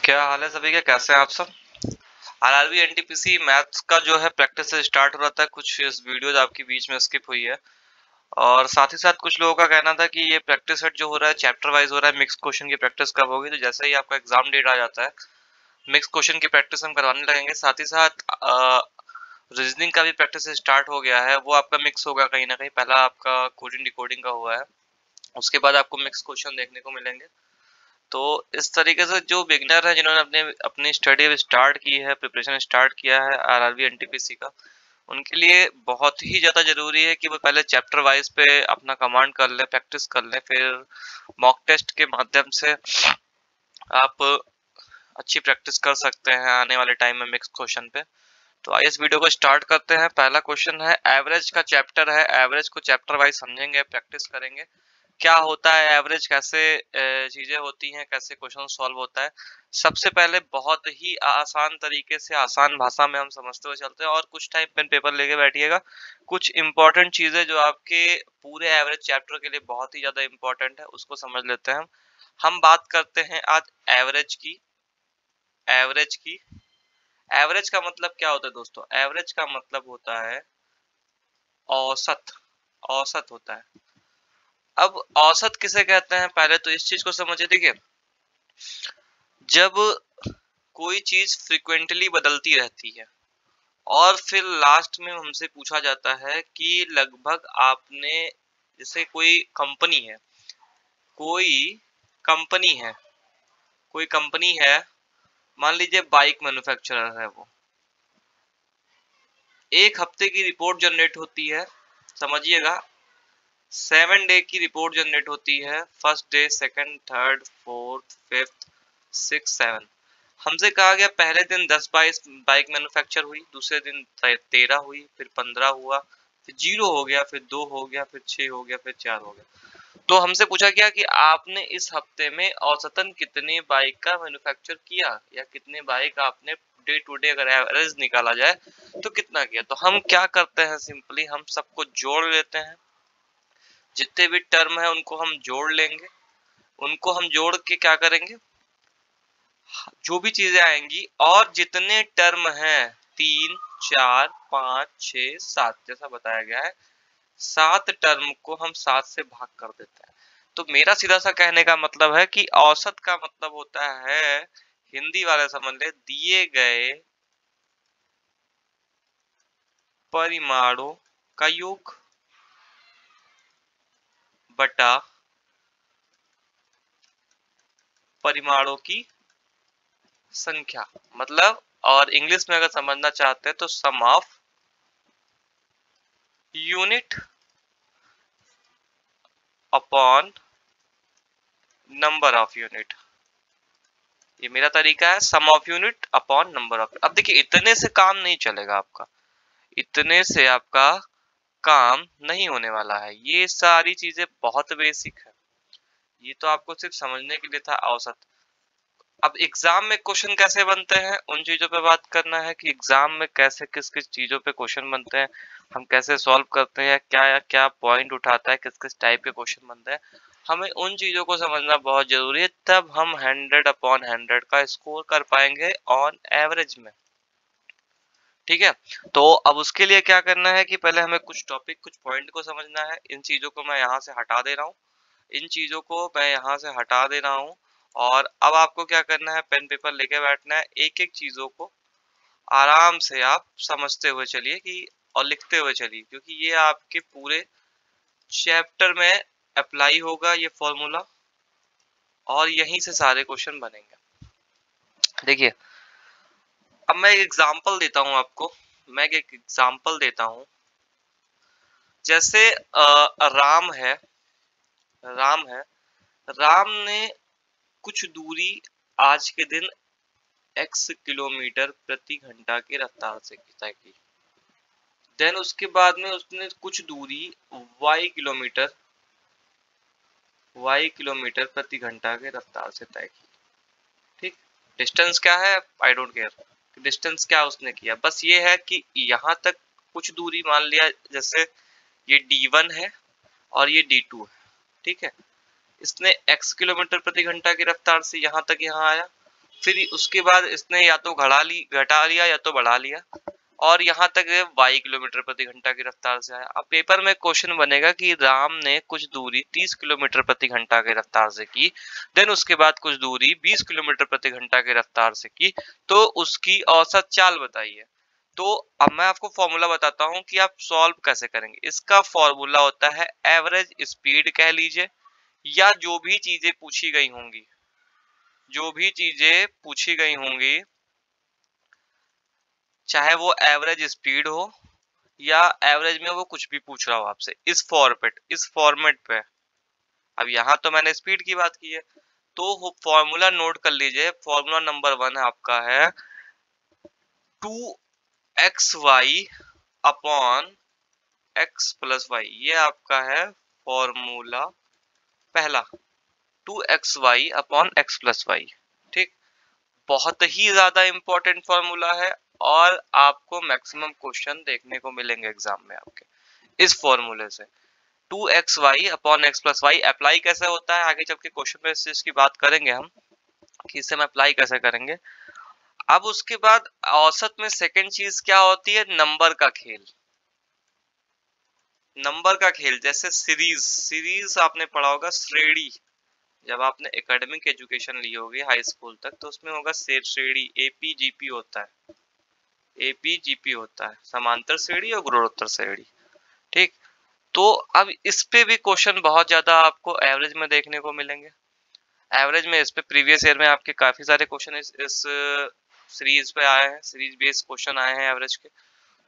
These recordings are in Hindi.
क्या हाल है सभी के, कैसे हैं आप सब। आरआरबी एनटीपीसी मैथ्स का जो है प्रैक्टिस से स्टार्ट हो रहा था, कुछ इस वीडियोज आपकी बीच में स्किप हुई है। और साथ ही साथ कुछ लोगों का कहना था कि ये प्रैक्टिस सेट जो हो रहा है चैप्टर वाइज हो रहा है, मिक्स क्वेश्चन की प्रैक्टिस कब होगी। तो जैसे ही आपका एग्जाम डेट आ जाता है, मिक्स क्वेश्चन की प्रैक्टिस हम करवाने लगेंगे। साथ ही साथ रीजनिंग का भी प्रैक्टिस स्टार्ट हो गया है, वो आपका मिक्स होगा कहीं ना कहीं। पहला आपका कोडिंग डिकोडिंग का हुआ है, उसके बाद आपको मिक्स क्वेश्चन देखने को मिलेंगे। तो इस तरीके से जो बिगनर है, जिन्होंने अपने अपनी स्टडी स्टार्ट की है, प्रिपरेशन स्टार्ट किया है आरआरबी एनटीपीसी का, उनके लिए बहुत ही ज्यादा जरूरी है कि वो पहले चैप्टर वाइज पे अपना कमांड कर ले, प्रैक्टिस कर ले। फिर मॉक टेस्ट के माध्यम से आप अच्छी प्रैक्टिस कर सकते हैं आने वाले टाइम में मिक्स क्वेश्चन पे। तो आइए इस वीडियो को स्टार्ट करते हैं। पहला क्वेश्चन है, एवरेज का चैप्टर है। एवरेज को चैप्टर वाइज समझेंगे, प्रैक्टिस करेंगे, क्या होता है एवरेज, कैसे चीजें होती हैं, कैसे क्वेश्चन सॉल्व होता है। सबसे पहले बहुत ही आसान तरीके से, आसान भाषा में हम समझते हुए चलते हैं, और कुछ टाइम पेन पेपर लेके बैठिएगा। कुछ इंपॉर्टेंट चीजें जो आपके पूरे एवरेज चैप्टर के लिए बहुत ही ज्यादा इंपॉर्टेंट है, उसको समझ लेते हैं। हम बात करते हैं आज एवरेज की। एवरेज की एवरेज का मतलब क्या होता है दोस्तों? एवरेज का मतलब होता है औसत। औसत होता है। अब औसत किसे कहते हैं, पहले तो इस चीज को समझिए। देखिए, जब कोई चीज फ्रिक्वेंटली बदलती रहती है और फिर लास्ट में हमसे पूछा जाता है कि लगभग आपने, जैसे कोई कंपनी है, कोई कंपनी है कोई कंपनी है, मान लीजिए बाइक मैन्युफैक्चरर है वो, एक हफ्ते की रिपोर्ट जनरेट होती है, समझिएगा। 7 डे की रिपोर्ट जनरेट होती है, first day, second, third, fourth, fifth, six, seven. हमसे कहा गया पहले दिन 10-22 बाइक मैन्युफैक्चर हुई, दूसरे दिन 13 हुई, फिर 15 हुआ, फिर 0 हो गया, फिर 2 हो गया, फिर 6 हो गया, फिर 4 हो गया। तो हमसे पूछा गया कि आपने इस हफ्ते में औसतन कितने बाइक का मैन्युफैक्चर किया, या कितने बाइक आपने डे टू डे, अगर एवरेज निकाला जाए तो कितना किया। तो हम क्या करते हैं, सिंपली हम सबको जोड़ लेते हैं। जितने भी टर्म है उनको हम जोड़ लेंगे। उनको हम जोड़ के क्या करेंगे, जो भी चीजें आएंगी, और जितने टर्म हैं, 3, 4, 5, 6, 7, जैसा बताया गया है, 7 टर्म को हम 7 से भाग कर देते हैं। तो मेरा सीधा सा कहने का मतलब है कि औसत का मतलब होता है, हिंदी वाले समझ ले, दिए गए परिमाणों का योग बटा परिमाणों की संख्या। मतलब, और इंग्लिश में अगर समझना चाहते हैं तो sum of unit upon number of unit. ये मेरा तरीका है, sum of unit upon number of. अब देखिए, इतने से काम नहीं चलेगा आपका, इतने से आपका काम नहीं होने वाला है। ये सारी चीजें बहुत बेसिक है, ये तो आपको सिर्फ समझने के लिए था औसत। अब एग्जाम में क्वेश्चन कैसे बनते हैं, उन चीजों पे बात करना है कि एग्जाम में कैसे किस किस चीजों पे क्वेश्चन बनते हैं, हम कैसे सॉल्व करते हैं, या क्या पॉइंट उठाता है, किस किस टाइप के क्वेश्चन बनते हैं। हमें उन चीजों को समझना बहुत जरूरी है, तब हम 100/100 का स्कोर कर पाएंगे ऑन एवरेज में। ठीक है। तो अब उसके लिए क्या करना है कि पहले हमें कुछ टॉपिक, कुछ पॉइंट को समझना है। इन चीजों को मैं यहाँ से हटा दे रहा हूँ, इन चीजों को मैं यहाँ से हटा दे रहा हूँ। और अब आपको क्या करना है, पेन पेपर लेके बैठना है, एक एक चीजों को आराम से आप समझते हुए चलिए कि, और लिखते हुए चलिए, क्योंकि ये आपके पूरे चैप्टर में अप्लाई होगा ये फॉर्मूला, और यहीं से सारे क्वेश्चन बनेंगे। देखिए, अब मैं एक एग्जांपल देता हूँ आपको। मैं एक एग्जांपल देता हूँ। जैसे राम है, राम है, राम ने कुछ दूरी आज के दिन x किलोमीटर प्रति घंटा की रफ्तार से तय की। देन उसके बाद में उसने कुछ दूरी y किलोमीटर प्रति घंटा के रफ्तार से तय की। ठीक, डिस्टेंस क्या है, आई डोंट केयर डिस्टेंस क्या उसने किया, बस ये है कि यहाँ तक कुछ दूरी मान लिया, जैसे ये d1 है और ये d2 है। ठीक है, इसने x किलोमीटर प्रति घंटा की रफ्तार से यहाँ तक यहाँ आया, फिर उसके बाद इसने या तो घटा लिया या तो बढ़ा लिया, और यहाँ तक y किलोमीटर प्रति घंटा की रफ्तार से आया। अब पेपर में क्वेश्चन बनेगा कि राम ने कुछ दूरी 30 किलोमीटर प्रति घंटा की रफ्तार से की, देन उसके बाद कुछ दूरी 20 किलोमीटर प्रति घंटा की रफ्तार से की, तो उसकी औसत चाल बताइए। तो अब मैं आपको फॉर्मूला बताता हूं कि आप सॉल्व कैसे करेंगे। इसका फॉर्मूला होता है एवरेज स्पीड कह लीजिए, या जो भी चीजें पूछी गई होंगी, जो भी चीजें पूछी गई होंगी, चाहे वो एवरेज स्पीड हो या एवरेज में वो कुछ भी पूछ रहा हो आपसे, इस फॉर्मेट पे। अब यहाँ तो मैंने स्पीड की बात की है, तो फॉर्मूला नोट कर लीजिए। फॉर्मूला नंबर 1 आपका है 2xy upon x plus Y, ये आपका है फॉर्मूला पहला, 2xy upon x plus Y. ठीक, बहुत ही ज्यादा इंपॉर्टेंट फॉर्मूला है, और आपको मैक्सिमम क्वेश्चन देखने को मिलेंगे एग्जाम में आपके इस फॉर्मूले से। 2xy upon x plus Y apply कैसे होता है, आगे चल के क्वेश्चन में इस चीज की बात करेंगे हम कि इसे हम अप्लाई कैसे करेंगे। अब उसके बाद औसत में सेकंड चीज क्या होती है, नंबर का खेल। नंबर का खेल जैसे सीरीज आपने पढ़ा होगा, श्रेणी। जब आपने एकेडमिक एजुकेशन ली होगी हाई स्कूल तक, तो उसमें होगा श्रेणी, एपीजीपी होता है, एपीजीपी होता है, समांतर श्रेणी और गुणोत्तर श्रेणी। ठीक, तो अब इस पे भी क्वेश्चन बहुत ज्यादा आपको एवरेज में देखने को मिलेंगे। एवरेज में इस पे प्रीवियस ईयर में आपके काफी सारे क्वेश्चन इस सीरीज पे आए हैं, सीरीज बेस्ड क्वेश्चन आए हैं एवरेज के।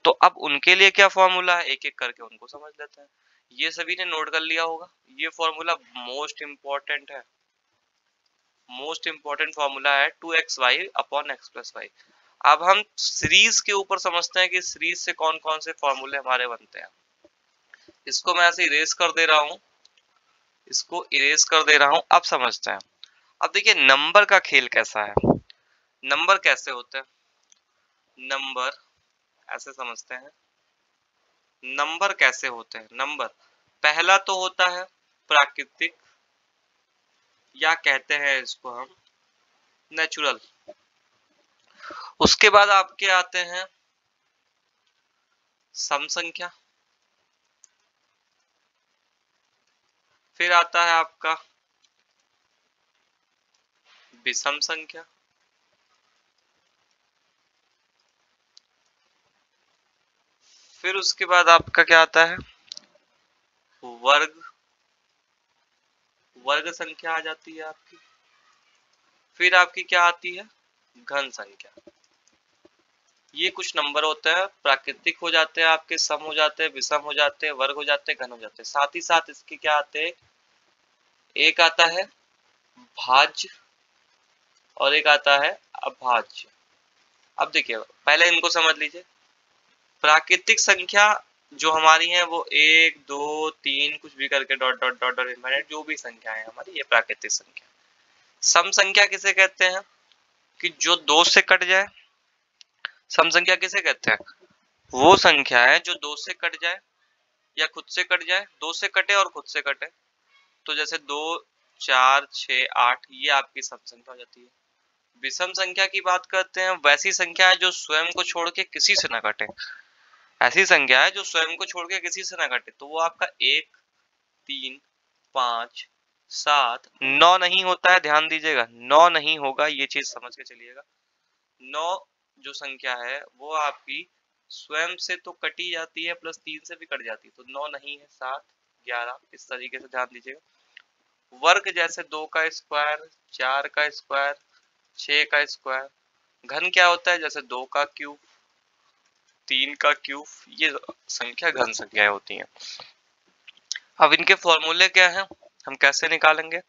तो अब उनके लिए क्या फॉर्मूला है, एक एक करके उनको समझ लेते हैं। ये सभी ने नोट कर लिया होगा, ये फॉर्मूला मोस्ट इंपॉर्टेंट है, मोस्ट इंपॉर्टेंट फॉर्मूला है 2xy upon x plus Y. अब हम सीरीज के ऊपर समझते हैं कि सीरीज से कौन कौन से फॉर्मूले हमारे बनते हैं। इसको मैं ऐसे इरेज कर दे रहा हूं, इसको इरेज कर दे रहा हूं, अब समझते हैं। अब देखिए नंबर का खेल कैसा है, नंबर कैसे होते हैं। नंबर ऐसे समझते हैं, नंबर कैसे होते हैं। नंबर पहला तो होता है प्राकृतिक, या कहते हैं इसको हम नेचुरल। उसके बाद आपके आते हैं सम संख्या, फिर आता है आपका विषम संख्या, फिर उसके बाद आपका क्या आता है वर्ग, वर्ग संख्या आ जाती है आपकी। फिर आपकी क्या आती है घन संख्या। ये कुछ नंबर होते हैं, प्राकृतिक हो जाते हैं आपके, सम हो जाते हैं, विषम हो जाते हैं, वर्ग हो जाते हैं, घन हो जाते हैं। साथ ही साथ इसके क्या आते हैं, एक आता है भाज्य और एक आता है अभाज्य। अब देखिए पहले इनको समझ लीजिए। प्राकृतिक संख्या जो हमारी है वो 1 2 3 कुछ भी करके dot dot dot dot infinite जो भी संख्या है हमारी, ये प्राकृतिक संख्या। सम संख्या किसे कहते हैं, कि जो 2 से कट जाए। सम संख्या किसे कहते हैं, वो संख्या है जो 2 से कट जाए या खुद से कट जाए, 2 से कटे और खुद से कटे। तो जैसे 2 4 6 8, ये आपकी सम संख्या हो जाती है। विषम संख्या की बात करते हैं, वैसी संख्या है जो स्वयं को छोड़ के किसी से ना कटे। ऐसी संख्या है जो स्वयं को छोड़ के किसी से ना कटे, तो वो आपका 1 3 5 7 9 नहीं होता है, ध्यान दीजिएगा 9 नहीं होगा, ये चीज समझ के चलिएगा। 9 जो संख्या है वो आपकी स्वयं से तो कटी जाती है, प्लस 3 से भी कट जाती है, तो 9 नहीं है, 7 11 इस तरीके से ध्यान दीजिएगा। वर्ग जैसे 2 का स्क्वायर, 4 का स्क्वायर, 6 का स्क्वायर। घन क्या होता है, जैसे 2 का क्यूब, 3 का क्यूब, ये संख्या घन संख्याएं होती हैं। अब इनके फॉर्मूले क्या हैं, हम कैसे निकालेंगे,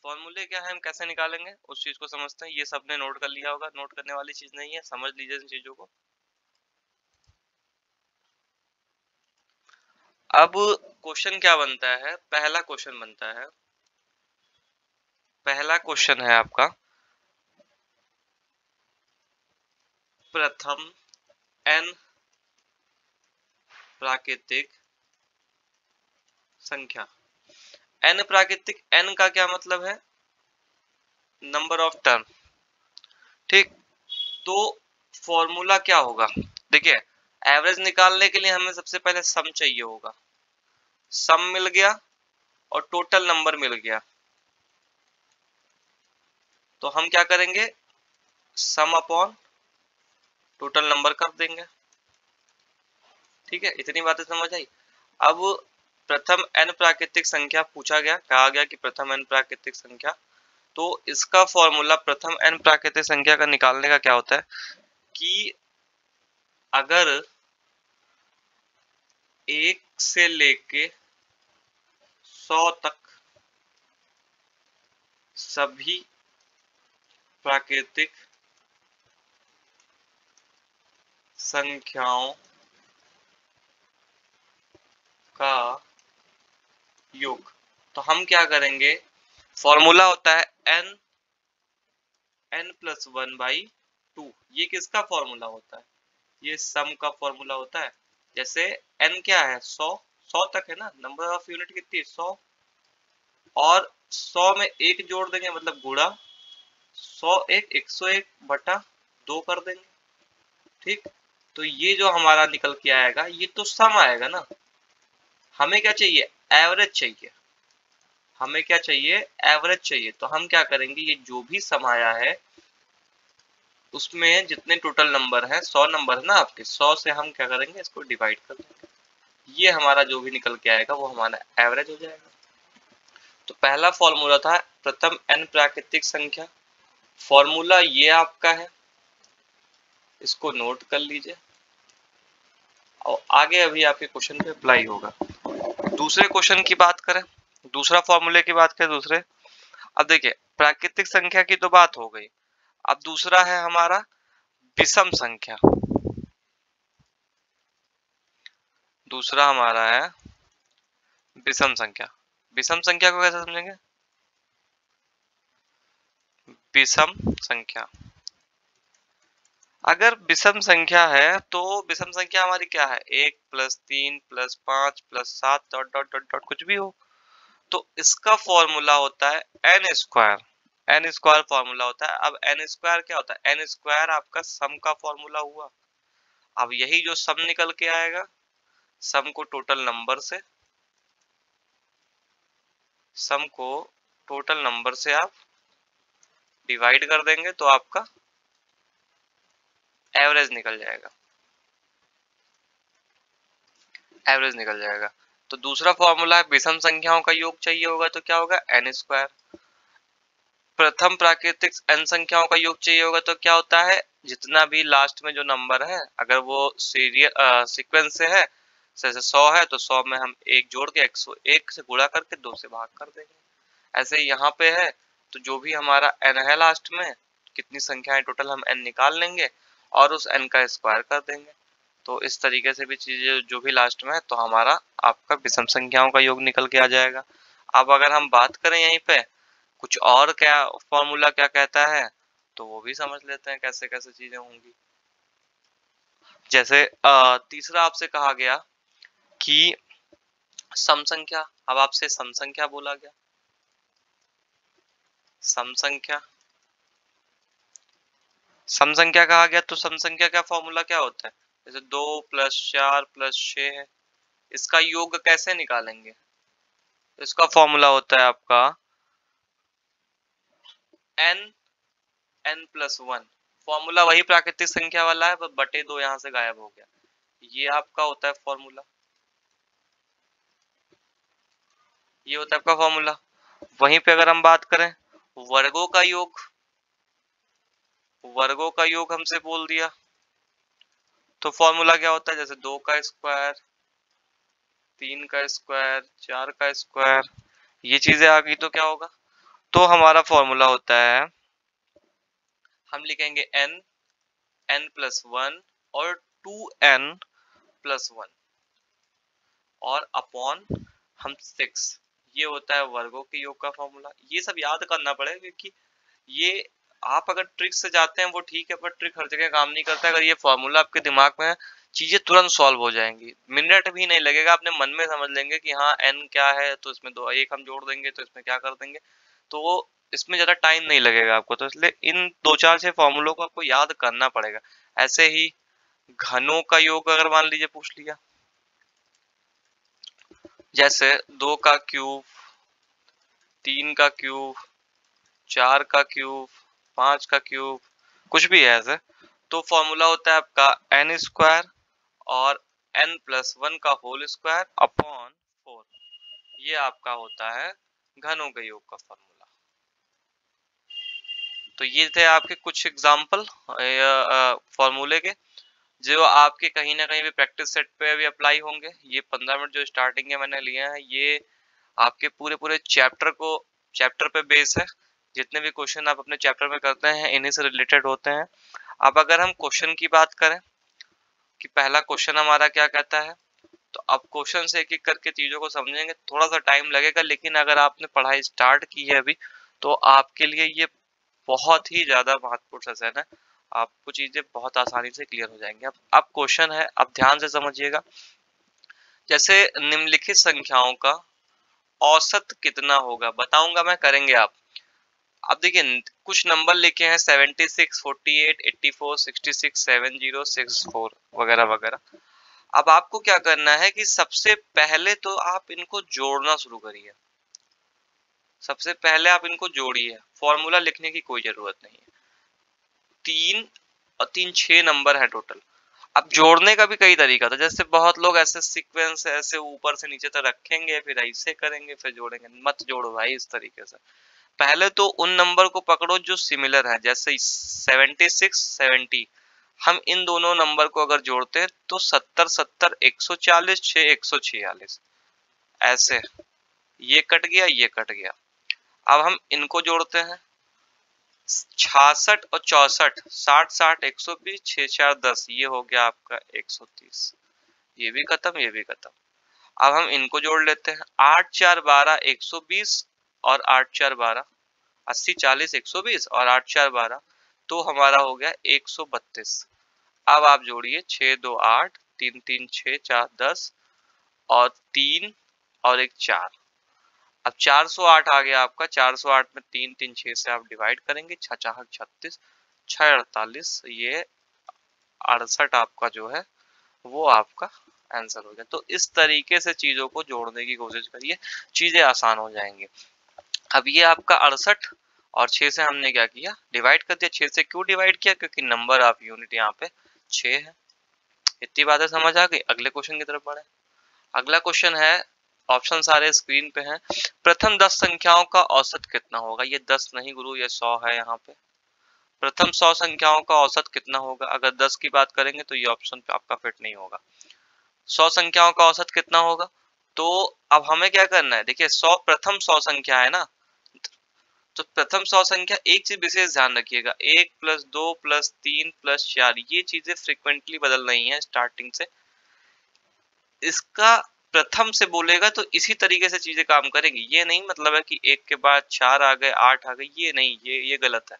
फॉर्मूले क्या है हम कैसे निकालेंगे उस चीज को समझते हैं। ये सबने नोट कर लिया होगा, नोट करने वाली चीज नहीं है, समझ लीजिए इन चीजों को। अब क्वेश्चन क्या बनता है, पहला क्वेश्चन बनता है, पहला क्वेश्चन है आपका प्रथम n प्राकृतिक संख्या। n प्राकृतिक, n का क्या मतलब है, नंबर ऑफ टर्म। ठीक, तो फॉर्मूला क्या होगा? देखिए, एवरेज निकालने के लिए हमें सबसे पहले सम चाहिए होगा। सम मिल गया और टोटल नंबर मिल गया, तो हम क्या करेंगे, सम अपॉन टोटल नंबर कर देंगे। ठीक है, इतनी बातें समझ आई। अब प्रथम n प्राकृतिक संख्या पूछा गया, कहा गया कि प्रथम n प्राकृतिक संख्या, तो इसका फॉर्मूला प्रथम n प्राकृतिक संख्या का निकालने का क्या होता है कि अगर 1 से लेके 100 तक सभी प्राकृतिक संख्याओं का योग, तो हम क्या करेंगे, फॉर्मूला होता है n प्लस 1/2। ये किसका फॉर्मूला होता है? ये सम का फॉर्मूला होता है। जैसे n क्या है, 100, 100 तक है ना, नंबर ऑफ यूनिट कितनी है, 100, और 100 में एक जोड़ देंगे मतलब गुणा, 101 बटा 2 कर देंगे। ठीक, तो ये जो हमारा निकल के आएगा ये तो सम आएगा ना। हमें क्या चाहिए, एवरेज चाहिए। हमें क्या चाहिए, एवरेज चाहिए। तो हम क्या करेंगे, ये जो भी सम आया है उसमें जितने टोटल नंबर है, 100 नंबर है ना आपके, 100 से हम क्या करेंगे, इसको डिवाइड कर देंगे। ये हमारा जो भी निकल के आएगा वो हमारा एवरेज हो जाएगा। तो पहला फॉर्मूला था प्रथम n प्राकृतिक संख्या, फॉर्मूला ये आपका है, इसको नोट कर लीजिए और आगे अभी आपके क्वेश्चन पे अप्लाई होगा। दूसरे क्वेश्चन की बात करें, दूसरा फॉर्मूले की बात करें दूसरे। अब देखिए, प्राकृतिक संख्या की तो बात हो गई, अब दूसरा है हमारा विषम संख्या। दूसरा हमारा है विषम संख्या। विषम संख्या को कैसे समझेंगे, विषम संख्या, अगर विषम संख्या है तो विषम संख्या हमारी क्या है, 1 plus 3 plus 5 plus 7 dot dot dot dot कुछ भी हो। तो इसका फॉर्मूला होता है N square. N square formula होता है। अब एन स्क्वायर क्या होता है, एन स्क्वायर आपका सम का फॉर्मूला हुआ। अब यही जो सम निकल के आएगा, सम को टोटल नंबर से, सम को टोटल नंबर से आप डिवाइड कर देंगे तो आपका एवरेज निकल जाएगा, एवरेज निकल जाएगा। तो दूसरा फॉर्मूला है विषम संख्याओं का योग चाहिए होगा तो क्या होगा, एन स्क्वायर। प्रथम प्राकृतिक n संख्याओं का योग चाहिए होगा तो क्या होता है, जितना भी लास्ट में जो नंबर है अगर वो सीरियल सीक्वेंस से है, जैसे 100 है तो 100 में हम एक जोड़ के 101 से गुणा करके 2 से भाग कर देंगे। ऐसे यहाँ पे है तो जो भी हमारा n है लास्ट में, कितनी संख्याएं टोटल हम n निकाल लेंगे और उस n का स्क्वायर कर देंगे। तो इस तरीके से भी चीजें जो भी लास्ट में है तो हमारा आपका विषम संख्याओं का योग निकल के आ जाएगा। अब अगर हम बात करें यहीं पे कुछ और क्या फॉर्मूला क्या कहता है, तो वो भी समझ लेते हैं कैसे कैसे चीजें होंगी। जैसे तीसरा आपसे कहा गया कि सम संख्या, अब आपसे सम संख्या बोला गया, सम संख्या, सम संख्या कहा गया तो सम संख्या का फॉर्मूला क्या होता है, जैसे 2 प्लस 4 प्लस 6 है, इसका योग कैसे निकालेंगे, इसका फॉर्मूला होता है आपका n n प्लस 1। फॉर्मूला वही प्राकृतिक संख्या वाला है, बस बटे 2 यहाँ से गायब हो गया। ये आपका होता है फॉर्मूला, ये होता है आपका फॉर्मूला। वहीं पे अगर हम बात करें वर्गों का योग, वर्गों का योग हमसे बोल दिया तो फॉर्मूला क्या होता है, जैसे 2 का स्क्वायर, 3 का स्क्वायर, 4 का स्क्वायर, ये चीजें आ गई तो क्या होगा, तो हमारा फॉर्मूला होता है, हम लिखेंगे n, n प्लस 1 और 2n प्लस 1 और अपॉन हम 6, ये होता है वर्गों के योग का फॉर्मूला। ये सब याद करना पड़ेगा क्योंकि ये आप अगर ट्रिक से जाते हैं वो ठीक है, पर ट्रिक हर जगह काम नहीं करता। अगर ये फॉर्मूला आपके दिमाग में है, चीजें तुरंत सॉल्व हो जाएंगी, मिनट भी नहीं लगेगा, अपने मन में समझ लेंगे कि हाँ n क्या है तो इसमें 2 1 हम जोड़ देंगे तो इसमें क्या कर देंगे, तो वो इसमें ज्यादा टाइम नहीं लगेगा आपको, तो इसलिए इन 2-4-6 फॉर्मूलों को आपको याद करना पड़ेगा। ऐसे ही घनों का योग अगर मान लीजिए पूछ लिया, जैसे 2 का क्यूब, 3 का क्यूब, 4 का क्यूब, 5 का क्यूब, कुछ भी है ऐसे, तो फॉर्मूला होता है आपका n स्क्वायर और n+1 का होल स्क्वायर अपॉन 4। ये आपका होता है घनों के योग का फॉर्मूला। तो ये थे आपके कुछ एग्जाम्पल फॉर्मूले के, जो आपके कहीं ना कहीं भी प्रैक्टिस सेट पे भी अप्लाई होंगे। ये 15 मिनट जो स्टार्टिंग में मैंने लिया है, ये आपके पूरे पूरे चैप्टर पे बेस है। जितने भी क्वेश्चन आप अपने चैप्टर में करते हैं इन्हीं से रिलेटेड होते हैं। अब अगर हम क्वेश्चन की बात करें कि पहला क्वेश्चन हमारा क्या कहता है, तो अब क्वेश्चन से एक एक करके चीजों को समझेंगे, थोड़ा सा टाइम लगेगा, लेकिन अगर आपने पढ़ाई स्टार्ट की है अभी, तो आपके लिए ये बहुत ही ज्यादा महत्वपूर्ण सेशन है। आपको चीजें बहुत आसानी से क्लियर हो जाएंगी। अब क्वेश्चन है, अब ध्यान से समझिएगा। जैसे निम्नलिखित संख्याओं का औसत कितना होगा, बताऊंगा मैं, करेंगे आप। अब देखिए कुछ नंबर लिखे हैं 76, 48, 84, 66, 70, 64 वगैरह वगैरह। अब आपको क्या करना है कि सबसे पहले तो आप इनको जोड़ना शुरू करिए। सबसे पहले आप इनको जोड़िए, फॉर्मूला लिखने की कोई जरूरत नहीं है। 3 और 3 6 नंबर है टोटल। अब जोड़ने का भी कई तरीका था, जैसे बहुत लोग ऐसे सीक्वेंस ऐसे ऊपर से नीचे तक रखेंगे, फिर ऐसे करेंगे, फिर जोड़ेंगे। मत जोड़ो भाई इस तरीके से। पहले तो उन नंबर को पकड़ो जो सिमिलर है, जैसे 76, 70। हम इन दोनों नंबर को अगर जोड़ते हैं तो 70, 70, 140, 6, 146 ऐसे। ये कट गया, ये कट गया। अब हम इनको जोड़ते हैं, 66 और 64, 60, 60, 120, 6, 4, 10, ये हो गया आपका 130। ये भी खत्म, ये भी खत्म। अब हम इनको जोड़ लेते हैं, 8, 4, 12, 120 और 8, 4, 12, 80, 40, 120 और 8, 4, 12, तो हमारा हो गया 132। अब आप जोड़िए 6, 2, 8, 3, 3, 6, 4, 10 और 3 और एक 4। अब 408 आ गया आपका। 408 में 3, 3, 6 से आप डिवाइड करेंगे, 6 4 36, 6 48, ये 68 आपका जो है वो आपका आंसर हो गया। तो इस तरीके से चीजों को जोड़ने की कोशिश करिए, चीजें आसान हो जाएंगी। अब ये आपका 68 और 6 से हमने क्या किया, डिवाइड कर दिया। 6 से क्यों डिवाइड किया, क्योंकि नंबर ऑफ यूनिट यहाँ पे 6 है। इतनी बातें समझ आ गई। अगले क्वेश्चन की तरफ बढ़े। अगला क्वेश्चन है, ऑप्शन सारे स्क्रीन पे हैं। प्रथम 10 संख्याओं का औसत कितना होगा। ये 10 नहीं गुरु, ये 100 है यहाँ पे। प्रथम 100 संख्याओं का औसत कितना होगा। अगर 10 की बात करेंगे तो ये ऑप्शन पे आपका फिट नहीं होगा। 100 संख्याओं का औसत कितना होगा, तो अब हमें क्या करना है। देखिए 100 प्रथम 100 संख्या है ना, तो प्रथम 100 संख्या एक चीज विशेष ध्यान रखिएगा, 1 + 2 + 3 + 4, ये चीजें फ्रिक्वेंटली बदल रही हैं स्टार्टिंग से। इसका प्रथम से बोलेगा तो इसी तरीके से चीजें काम करेंगी। ये नहीं मतलब है कि 1 के बाद 4 आ गए, 8 आ गए, ये नहीं, ये गलत है।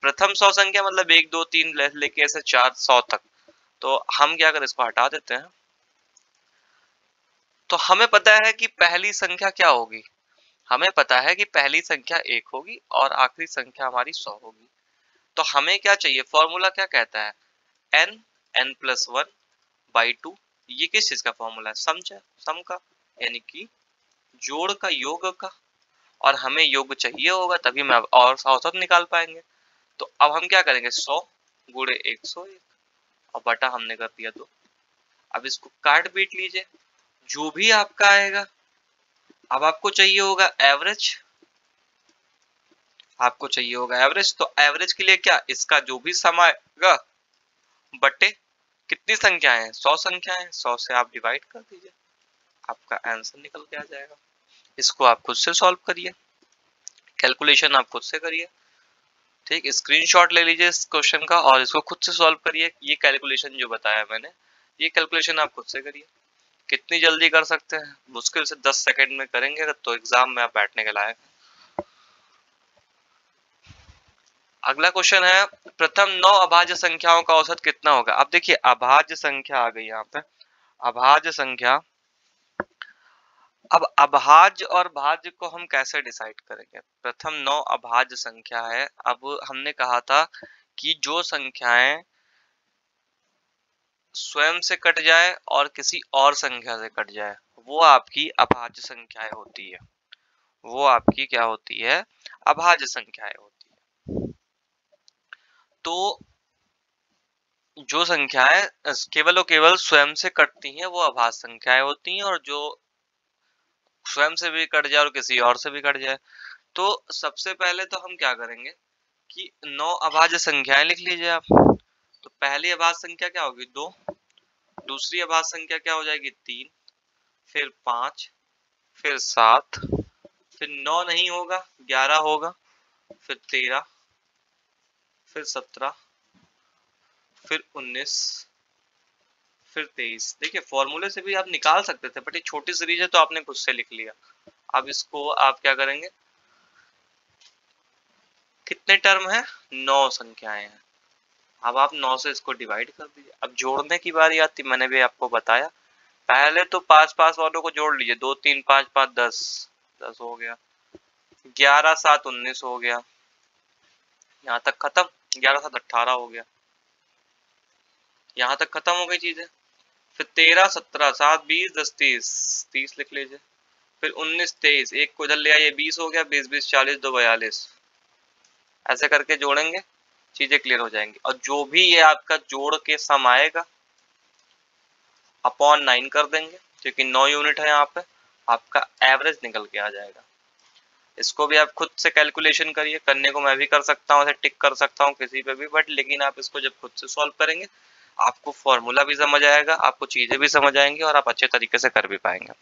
प्रथम 100 संख्या मतलब 1 2 3 लेके ऐसे 400 तक। तो हम क्या करें, इसको हटा देते हैं। तो हमें पता है कि पहली संख्या क्या होगी। हमें पता है कि पहली संख्या 1 होगी और आखिरी संख्या हमारी 100 होगी। तो हमें क्या चाहिए, फॉर्मूला क्या कहता है, n n+1/2। ये किस चीज का फॉर्मूला है, सम का, यानी कि जोड़ का, योग का। और हमें योग चाहिए होगा तभी मैं और औसत निकाल पाएंगे। तो अब हम क्या करेंगे, 100 गुणे 101 और बटा हमने कर दिया 2। अब इसको काट पीट लीजिए, जो भी आपका आएगा। अब आपको चाहिए होगा एवरेज, आपको चाहिए होगा एवरेज। तो एवरेज के लिए क्या, इसका जो भी सम आएगा बटे कितनी संख्याएं हैं, 100 संख्याएं हैं, 100 से आप डिवाइड कर दीजिए, आपका आंसर निकल के आ जाएगा। इसको आप खुद से सॉल्व करिए, कैलकुलेशन आप खुद से करिए। ठीक, स्क्रीनशॉट ले लीजिए इस क्वेश्चन का और इसको खुद से सॉल्व करिए। ये कैलकुलेशन जो बताया मैंने, ये कैलकुलेशन आप खुद से करिए। कितनी जल्दी कर सकते हैं, मुश्किल से 10 सेकंड में करेंगे तो एग्जाम में आप बैठने के लायक। अगला क्वेश्चन है, प्रथम 9 अभाज्य संख्याओं का औसत कितना होगा। अब देखिए अभाज्य संख्या आ गई यहाँ पे। अभाज्य संख्या अब अभाज्य और भाज्य को हम कैसे डिसाइड करेंगे? प्रथम 9 अभाज्य संख्या है। अब हमने कहा था कि जो संख्याएं स्वयं से कट जाए और किसी और संख्या से कट जाए, वो आपकी अभाज्य संख्याएं होती है। वो आपकी क्या होती है? अभाज्य संख्याएं होती है। तो जो संख्याएं केवल और केवल स्वयं से कटती हैं वो अभाज्य संख्याएं होती हैं, और जो स्वयं से भी कट जाए और किसी और से भी कट जाए। तो सबसे पहले तो हम क्या करेंगे कि 9 अभाज्य संख्याएं लिख लीजिए आप। तो पहली अभाज्य संख्या क्या होगी? 2। दूसरी अभाज्य संख्या क्या हो जाएगी? 3। फिर 5, फिर 7, फिर 9 नहीं होगा, 11 होगा, फिर 13, फिर 17, फिर 19, फिर 23। देखिए फॉर्मूले से भी आप निकाल सकते थे, बट ये छोटी सीरीज है तो आपने खुद से लिख लिया। अब इसको आप क्या करेंगे? कितने टर्म है? 9 संख्याएं हैं। अब आप 9 से इसको डिवाइड कर दीजिए। अब जोड़ने की बारी आती, मैंने भी आपको बताया। पहले तो पास पास वालों को जोड़ लीजिए। 2 3 5 5 10, 10 हो गया। 11 7 19 हो गया, यहाँ तक खत्म। 11 7 18 हो गया, यहाँ तक खत्म हो गई चीजें। फिर 13 17 7 20 10 30, 30 लिख लीजिए। फिर 19 23, एक को इधर ले आइए, 20 हो गया। 20 20 40 2 42। ऐसे करके जोड़ेंगे, चीजें क्लियर हो जाएंगी। और जो भी ये आपका जोड़ के सम आएगा, अपॉन 9 कर देंगे, क्योंकि 9 यूनिट है यहाँ पे। आपका एवरेज निकल के आ जाएगा। इसको भी आप खुद से कैलकुलेशन करिए। करने को मैं भी कर सकता हूँ, ऐसे टिक कर सकता हूँ किसी पे भी, बट लेकिन आप इसको जब खुद से सॉल्व करेंगे, आपको फॉर्मूला भी समझ आएगा, आपको चीजें भी समझ आएंगी, और आप अच्छे तरीके से कर भी पाएंगे।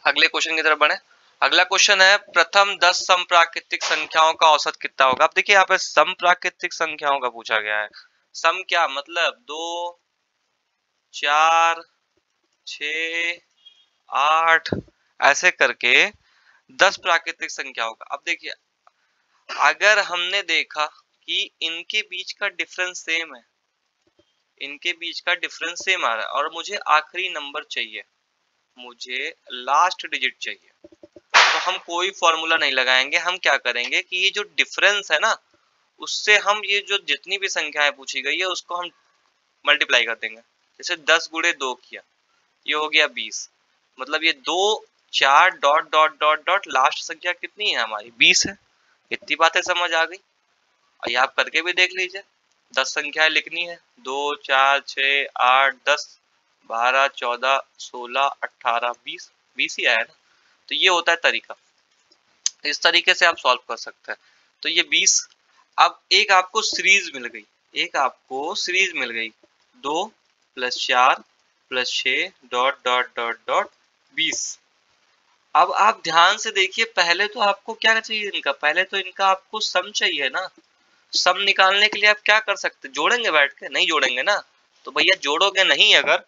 अगले क्वेश्चन की तरफ बढ़े। अगला क्वेश्चन है, प्रथम 10 समप्राकृतिक संख्याओं का औसत कितना होगा? अब देखिए यहाँ पे समप्राकृतिक संख्याओं का पूछा गया है। सम क्या मतलब? 2 4 6 8, ऐसे करके 10 प्राकृतिक संख्याओं का। अब देखिए, अगर हमने देखा कि इनके बीच का डिफरेंस सेम है, इनके बीच का डिफरेंस सेम आ रहा है, और मुझे आखिरी नंबर चाहिए, मुझे लास्ट डिजिट चाहिए, तो हम कोई फॉर्मूला नहीं लगाएंगे। हम क्या करेंगे कि ये जो डिफरेंस है ना, उससे हम ये जो जितनी भी संख्याएं पूछी गई है उसको हम मल्टीप्लाई कर देंगे। जैसे 10 गुणे 2 किया, ये हो गया 20। मतलब ये 2 4 dot dot dot dot last संख्या कितनी है हमारी? 20 है। इतनी बातें समझ आ गई। और ये आप करके भी देख लीजिए। 10 संख्याएं लिखनी है, 2 4 6 8 10 12 14 16 18 20, 20 ही आया ना। तो ये होता है तरीका। इस तरीके से आप सॉल्व कर सकते हैं। तो ये 20। अब एक आपको सीरीज मिल गई, एक आपको सीरीज मिल गई, 2 + 4 + 6 डॉट डॉट डॉट डॉट 20। अब आप ध्यान से देखिए, पहले तो आपको क्या चाहिए इनका? पहले तो इनका आपको सम चाहिए ना। सम निकालने के लिए आप क्या कर सकते? जोड़ेंगे बैठ के? नहीं जोड़ेंगे ना। तो भैया जोड़ोगे नहीं, अगर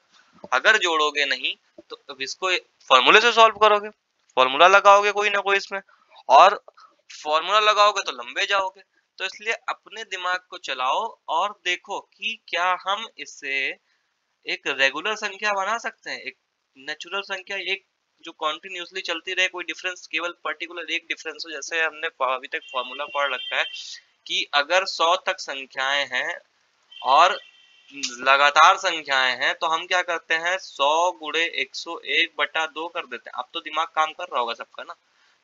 अगर जोड़ोगे नहीं तो अब इसको फॉर्मूले से सॉल्व करोगे, फॉर्मूला लगाओगे कोई ना कोई इसमें, और फॉर्मूला लगाओगे तो लंबे जाओगे। तो इसलिए अपने दिमाग को चलाओ और देखो कि क्या हम इससे एक रेगुलर संख्या बना सकते हैं, एक नेचुरल संख्या, एक जो कॉन्टिन्यूसली चलती रहे, कोई डिफरेंस, केवल पर्टिकुलर एक डिफरेंस हो। जैसे हमने अभी तक फॉर्मूला पढ़ रखा है कि अगर 100 तक संख्याएं हैं और लगातार संख्याएं हैं, तो हम क्या करते हैं? 100 गुणे 101/2 कर देते हैं। अब तो दिमाग काम कर रहा होगा सबका ना।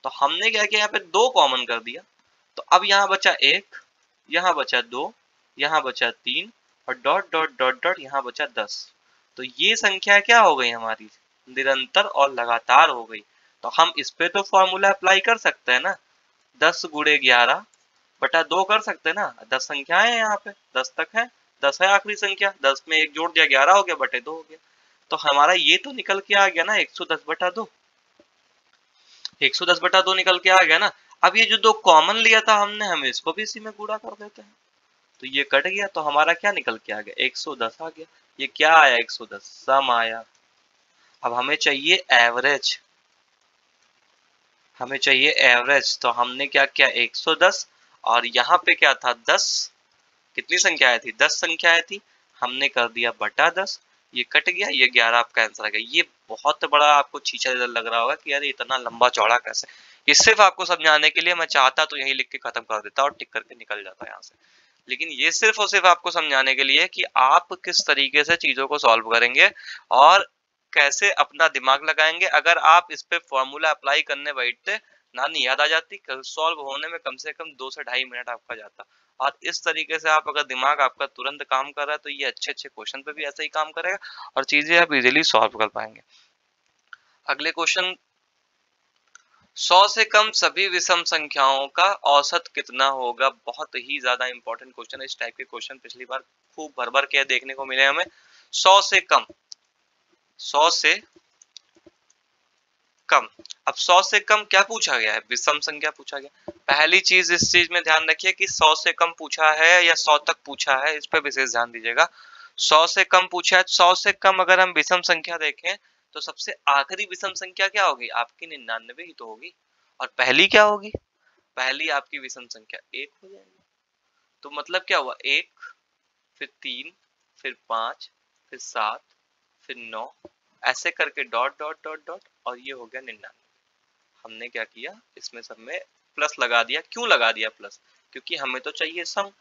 तो हमने क्या किया, यहाँ पे 2 कॉमन कर दिया। तो अब यहाँ बचा 1, यहाँ बचा 2, यहाँ बचा 3, और डॉट डॉट डॉट डॉट यहाँ बचा 10। तो ये संख्या क्या हो गई हमारी? निरंतर और लगातार हो गई। तो हम इस पे तो फॉर्मूला अप्लाई कर सकते हैं ना। 10 गुणे 11/2 कर सकते हैं ना। 10 संख्याएं हैं यहाँ पे, 10 तक है, 10 है आखिरी संख्या। 10 में 1 जोड़ दिया, 11 हो गया, बटे 2 हो गया। तो हमारा ये तो निकल के आ गया ना 110/2। 110/2 निकल के आ गया ना। अब ये जो 2 कॉमन लिया था हमने, हम इसको भी इसी में गुणा कर देते हैं। तो ये कट गया, तो हमारा क्या निकल के आ गया? 110 आ गया। ये क्या आया? 110 सम आया। अब हमें चाहिए एवरेज, हमें चाहिए एवरेज। तो हमने क्या किया? 110, और यहाँ पे क्या था? 10। कितनी संख्याएं थी? 10 संख्याएं थी। हमने कर दिया बटा 10, ये कट गया, ये 11 आपका आंसर आ गया। ये बहुत बड़ा आपको छींचा लग रहा होगा कि यार इतना लंबा चौड़ा कैसे। ये सिर्फ आपको समझाने के लिए, मैं चाहता तो यही लिख के खत्म कर देता और टिक करके निकल जाता यहाँ से, लेकिन ये सिर्फ और सिर्फ आपको समझाने के लिए कि आप किस तरीके से चीजों को सॉल्व करेंगे और कैसे अपना दिमाग लगाएंगे। अगर आप इस पे फॉर्मूला अप्लाई करने बैठते, नानी याद आ जाती, सॉल्व होने में कम से कम 2 से 2.5 मिनट आपका जाता। और इस तरीके से आप अगर दिमाग आपका तुरंत काम कर रहा है तो ये अच्छे अच्छे क्वेश्चन पे भी ऐसे ही काम करेगा और चीजें आप इजीली सॉल्व कर पाएंगे। अगले क्वेश्चन, 100 से कम सभी विषम संख्याओं का औसत कितना होगा। बहुत ही ज्यादा इंपॉर्टेंट क्वेश्चन है। इस टाइप के क्वेश्चन पिछली बार खूब भर भर के देखने को मिले हमें। 100 से कम, 100 से कम। अब 100 से कम क्या पूछा गया है, विषम संख्या पूछा गया। पहली चीज इस चीज में ध्यान रखिए कि 100 से कम पूछा है या 100 तक पूछा है, इस पर विशेष ध्यान दीजिएगा। 100 से कम पूछा है, 100 से कम अगर हम विषम संख्या देखें तो सबसे आखिरी विषम संख्या क्या होगी, आपकी 99 ही तो होगी। और पहली क्या होगी, पहली आपकी विषम संख्या 1 हो जाएगी। तो मतलब क्या हुआ, 1, फिर 3, फिर 5, फिर 7, फिर 9, ऐसे करके डॉट डॉट डॉट डॉट, और ये हो गया 99। हमने क्या किया, इसमें सब में प्लस लगा दिया। क्यों लगा दिया प्लस, क्योंकि हमें तो चाहिए सम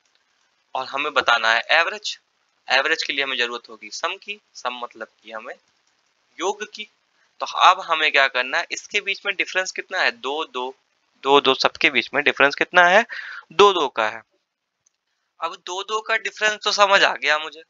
और हमें बताना है एवरेज। एवरेज के लिए हमें जरूरत होगी सम की, सम मतलब की हमें योग की। तो अब हमें क्या करना है, इसके बीच में डिफरेंस कितना है, 2 2 2 2, सबके बीच में डिफरेंस कितना है, 2 2 का है। अब 2 2 का डिफरेंस तो समझ आ गया मुझे,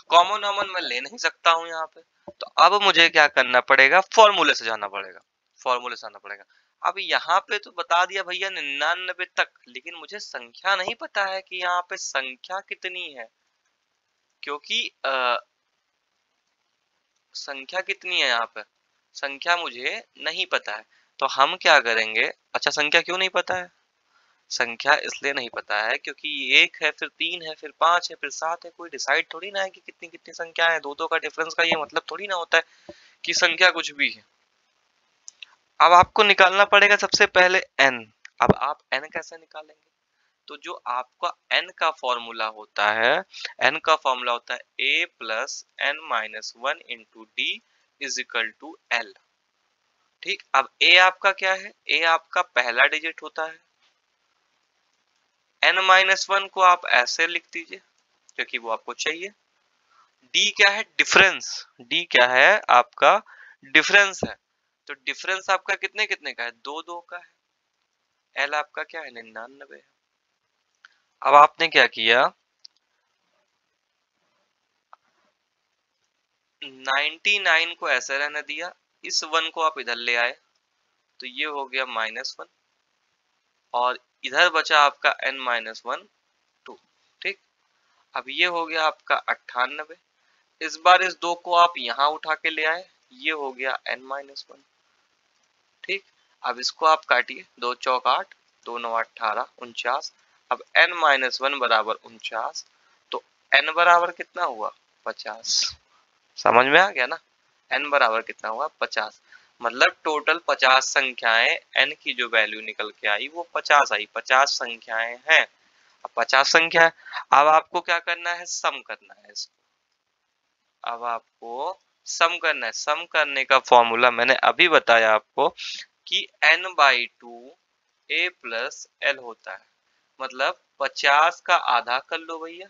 कॉमन कॉमन मैं ले नहीं सकता हूँ यहाँ पे। तो अब मुझे क्या करना पड़ेगा, फॉर्मूले से जाना पड़ेगा, फॉर्मूले से आना पड़ेगा। अब यहाँ पे तो बता दिया भैया 99 तक, लेकिन मुझे संख्या नहीं पता है कि यहाँ पे संख्या कितनी है, क्योंकि संख्या कितनी है यहाँ पे, संख्या मुझे नहीं पता है। तो हम क्या करेंगे, अच्छा संख्या क्यों नहीं पता है, संख्या इसलिए नहीं पता है क्योंकि 1 है, फिर 3 है, फिर 5 है, फिर 7 है। कोई डिसाइड थोड़ी ना है कि कितनी कितनी संख्या है। 2 2 का डिफरेंस का ये मतलब थोड़ी ना होता है कि संख्या कुछ भी है। अब आपको निकालना पड़ेगा सबसे पहले n। अब आप n कैसे निकालेंगे, तो जो आपका n का फॉर्मूला होता है, n का फॉर्मूला होता है a plus n minus 1 into D is equal to l। ठीक, अब a आपका क्या है, a आपका पहला डिजिट होता है। n माइनस 1 को आप ऐसे लिख दीजिए क्योंकि वो आपको चाहिए। d क्या है, डिफरेंस, d क्या है आपका, डिफरेंस है। तो डिफरेंस आपका कितने कितने का है, 2 2 का है। l आपका क्या है, 99 है। अब आपने क्या किया, 99 को ऐसे रहने दिया, इस 1 को आप इधर ले आए तो ये हो गया -1, और इधर बचा आपका n माइनस 1 2। ठीक, अब ये हो गया आपका 98। इस बार इस 2 को आप यहाँ उठा के ले आए, ये हो गया n माइनस 1। ठीक, अब इसको आप काटिए, 2 चौक 8, 2 9 18 49। अब n माइनस 1 बराबर 49, तो n बराबर कितना हुआ, 50। समझ में आ गया ना, n बराबर कितना हुआ, 50। मतलब टोटल 50 संख्याएं, n की जो वैल्यू निकल के आई वो 50 आई। 50 संख्याएं हैं। अब 50 संख्या है, अब आपको क्या करना है, सम करना है इसको। अब आपको सम करना है। सम करने का फॉर्मूला मैंने अभी बताया आपको कि n/2 a प्लस l होता है। मतलब 50 का आधा कर लो भैया,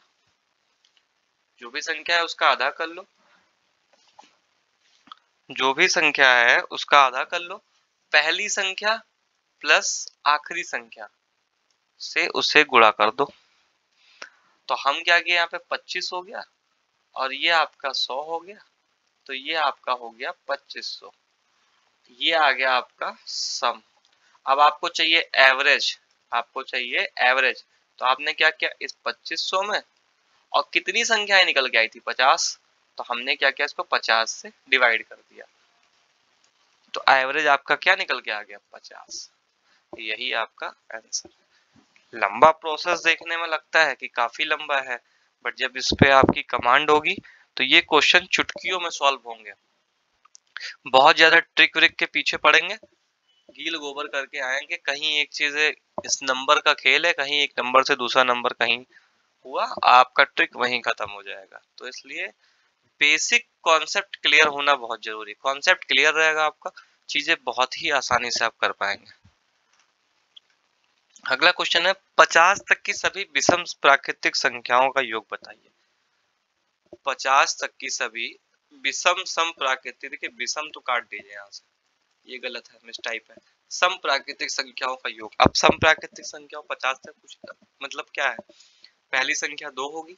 जो भी संख्या है उसका आधा कर लो, जो भी संख्या है उसका आधा कर लो। पहली संख्या प्लस आखिरी संख्या से उसे गुणा कर दो। तो हम क्या किए, यहाँ पे 25 हो गया और ये आपका 100 हो गया, तो ये आपका हो गया 2500। ये आ गया आपका सम। अब आपको चाहिए एवरेज, आपको चाहिए एवरेज। तो आपने क्या किया, इस 2500 में और कितनी संख्याएं निकल के आई थी, 50, तो हमने क्या किया, इसको 50 से डिवाइड कर दिया। तो एवरेज आपका क्या निकल के आ गया, 50। यही आपका आंसर। लंबा प्रोसेस देखने में लगता है कि काफी लंबा है, बट जब इस पे आपकी कमांड होगी तो ये क्वेश्चन चुटकियों में सॉल्व होंगे। बहुत ज्यादा ट्रिक व्रिक के पीछे पड़ेंगे, गील गोबर करके आएंगे, कहीं एक चीज है, इस नंबर का खेल है, कहीं एक नंबर से दूसरा नंबर कहीं हुआ, आपका ट्रिक वहीं खत्म हो जाएगा। तो इसलिए बेसिक कॉन्सेप्ट क्लियर होना बहुत जरूरी है। कॉन्सेप्ट क्लियर रहेगा आपका, चीजें बहुत ही आसानी से आप कर पाएंगे। अगला क्वेश्चन है 50 तक की सभी विषम प्राकृतिक संख्याओं का योग बताइए। 50 तक की सभी विषम सम प्राकृतिक, देखिए विषम तो काट दीजिए यहाँ से, ये गलत है, मिस टाइप है। सम प्राकृतिक संख्याओं का योग। अब सम प्राकृतिक संख्याओं 50 तक कुछ मतलब क्या है, पहली संख्या 2 होगी,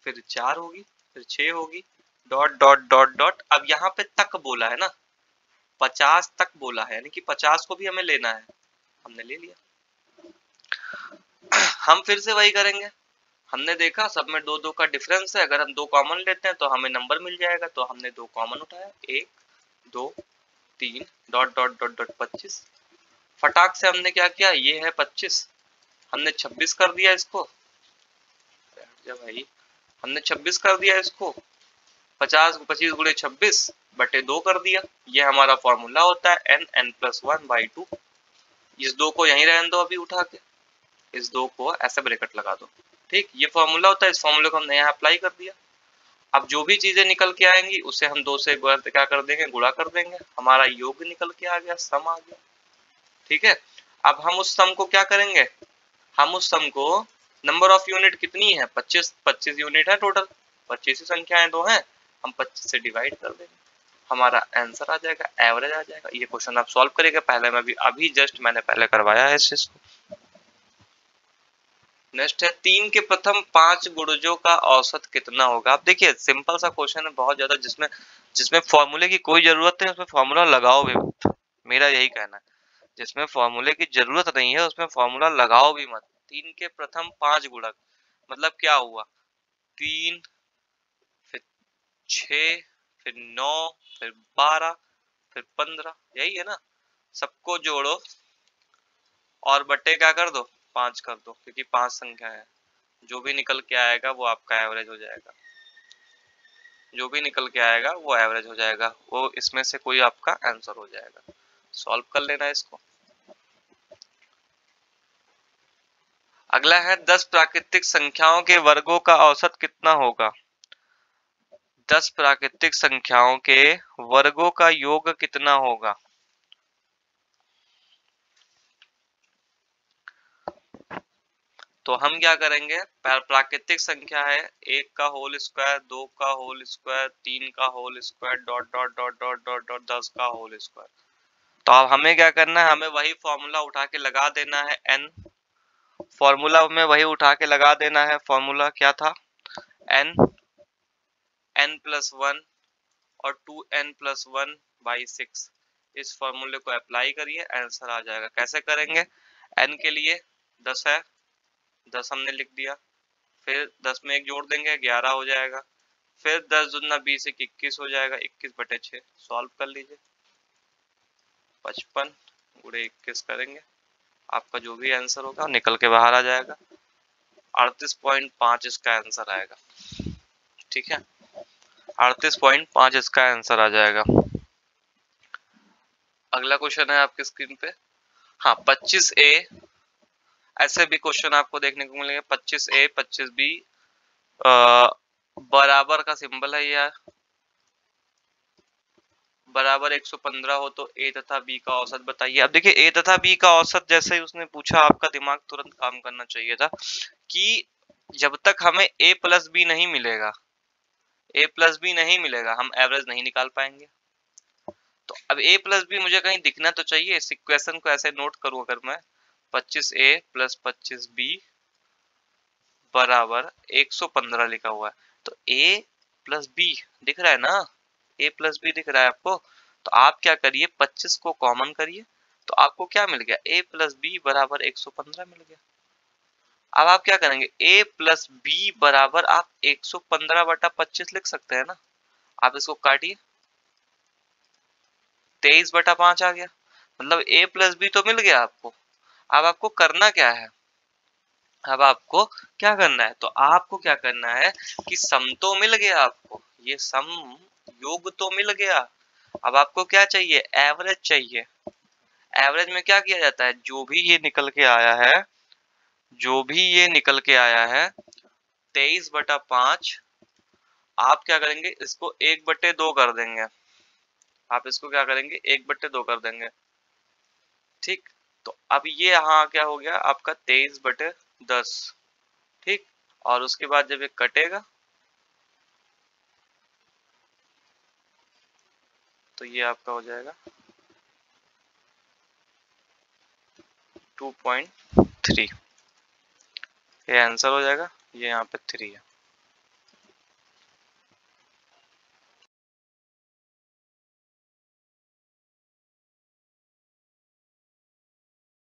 फिर 4 होगी, फिर 6 होगी, डॉट डॉट डॉट डॉट। अब यहाँ पे तक बोला है ना, 50 तक बोला है, यानी कि 50 को भी हमें लेना है, हमने ले लिया। हम फिर से वही करेंगे, हमने देखा सब में 2 2 का डिफरेंस है, अगर हम 2 कॉमन लेते हैं तो हमें नंबर मिल जाएगा, तो हमने 2 कॉमन उठाया, 1 2 3 डॉट डॉट डॉट डॉट 25। फटाक से हमने क्या किया, ये है 25, हमने 26 कर दिया इसको, भाई हमने 26 कर दिया इसको, 50 25 गुणे 26 बटे 2 कर दिया। ये हमारा फॉर्मूला होता है n n+1/2। इस 2 को यहीं रहने दो, अभी उठा के इस 2 को ऐसे ब्रैकेट लगा दो, ठीक। ये फॉर्मूला होता है, इस फॉर्मूले को हमने यहाँ अप्लाई कर दिया। अब जो भी चीजें निकल के आएंगी उसे हम 2 से क्या कर देंगे, गुणा कर देंगे, हमारा योग निकल के आ गया, सम आ गया, ठीक है। अब हम उस सम को क्या करेंगे, हम उस सम को, नंबर ऑफ यूनिट कितनी है, 25 यूनिट है टोटल, 25 ही संख्याएं दो हैं, हम 25 से डिवाइड कर देंगे, हमारा आंसर आ जाएगा, एवरेज आ जाएगा। ये क्वेश्चन आप सॉल्व करेंगे, पहले मैं अभी जस्ट मैंने पहले करवाया है इस चीज को। नेक्स्ट है 3 के प्रथम 5 गुणजों का औसत कितना होगा। आप देखिए सिंपल सा क्वेश्चन है बहुत ज्यादा, जिसमें जिसमें फॉर्मूले की कोई जरूरत नहीं, उसमें फॉर्मूला लगाओ भी मत, मेरा यही कहना है। जिसमें फॉर्मूले की जरूरत नहीं है उसमें फॉर्मूला लगाओ भी मत। 3 के प्रथम 5 गुणक मतलब क्या हुआ, 3 फिर 6 फिर 9 फिर 12 फिर 15, यही है ना। सबको जोड़ो और बट्टे क्या कर दो, 5 कर दो, क्योंकि 5 संख्या है। जो भी निकल के आएगा वो आपका एवरेज हो जाएगा, जो भी निकल के आएगा वो एवरेज हो जाएगा, वो इसमें से कोई आपका आंसर हो जाएगा। सॉल्व कर लेना इसको। अगला है 10 प्राकृतिक संख्याओं के वर्गों का औसत कितना होगा। 10 प्राकृतिक संख्याओं के वर्गों का योग कितना होगा। तो हम क्या करेंगे, प्राकृतिक संख्या है 1 का होल स्क्वायर, 2 का होल स्क्वायर, 3 का whole square, dot dot dot dot dot dot 10 का होल स्क्वायर। तो अब हमें क्या करना है, हमें वही फॉर्मूला उठा के लगा देना है, n फॉर्मूला में वही उठा के लगा देना है। फॉर्मूला क्या था, n n+1 और 2n+1/6। इस फॉर्मूले को अप्लाई करिए, आंसर आ जाएगा। कैसे करेंगे, n के लिए 10 है, 10 हमने लिख दिया, फिर 10 में 1 जोड़ देंगे, 11 हो जाएगा, फिर 10 दूना 20 21 हो जाएगा, 21/6। सॉल्व कर लीजिए, 55 गुणे 21 करेंगे, आपका जो भी आंसर होगा निकल के बाहर आ जाएगा, 38.5 इसका आंसर आएगा, ठीक है। 38.5 इसका आंसर आ जाएगा। अगला क्वेश्चन है आपके स्क्रीन पे, हाँ 25A, ऐसे भी क्वेश्चन आपको देखने को मिलेंगे। 25A 25B बराबर का सिंबल है यार, बराबर 115 हो तो A तथा B का औसत बताइए। अब देखिए A तथा B का औसत जैसे ही उसने पूछा, आपका दिमाग तुरंत काम करना चाहिए था कि जब तक हमें A+B नहीं मिलेगा, A+B नहीं मिलेगा, हम एवरेज नहीं निकाल पाएंगे। तो अब A+B मुझे कहीं दिखना तो चाहिए। इस इक्वेशन को ऐसे नोट करूं, अगर मैं 25A + 25B बराबर 115 लिखा हुआ है, तो A+B दिख रहा है ना, A+B दिख रहा है आपको। तो आप क्या करिए, 25 को कॉमन करिए, तो आपको क्या मिल गया, A+B बराबर 115 मिल गया। अब आप क्या करेंगे, A+B बराबर आप 115/25 लिख सकते हैं ना। आप इसको काटिए, 23/5 आ गया, मतलब A+B तो मिल गया आपको। अब आपको करना क्या है, अब आपको क्या करना है, तो आपको क्या करना है कि सम तो मिल गया आपको, ये सम योग तो मिल गया। अब आपको क्या चाहिए, एवरेज चाहिए। एवरेज में क्या किया जाता है, जो भी ये निकल के आया है, जो भी ये निकल के आया है 23/5 आप क्या करेंगे, इसको 1/2 कर देंगे। आप इसको क्या करेंगे, 1/2 कर देंगे। ठीक, तो अब ये यहाँ क्या हो गया आपका 23/10। ठीक, और उसके बाद जब ये कटेगा तो ये आपका हो जाएगा 2.3। ये आंसर हो जाएगा, ये यहाँ पे 3 है।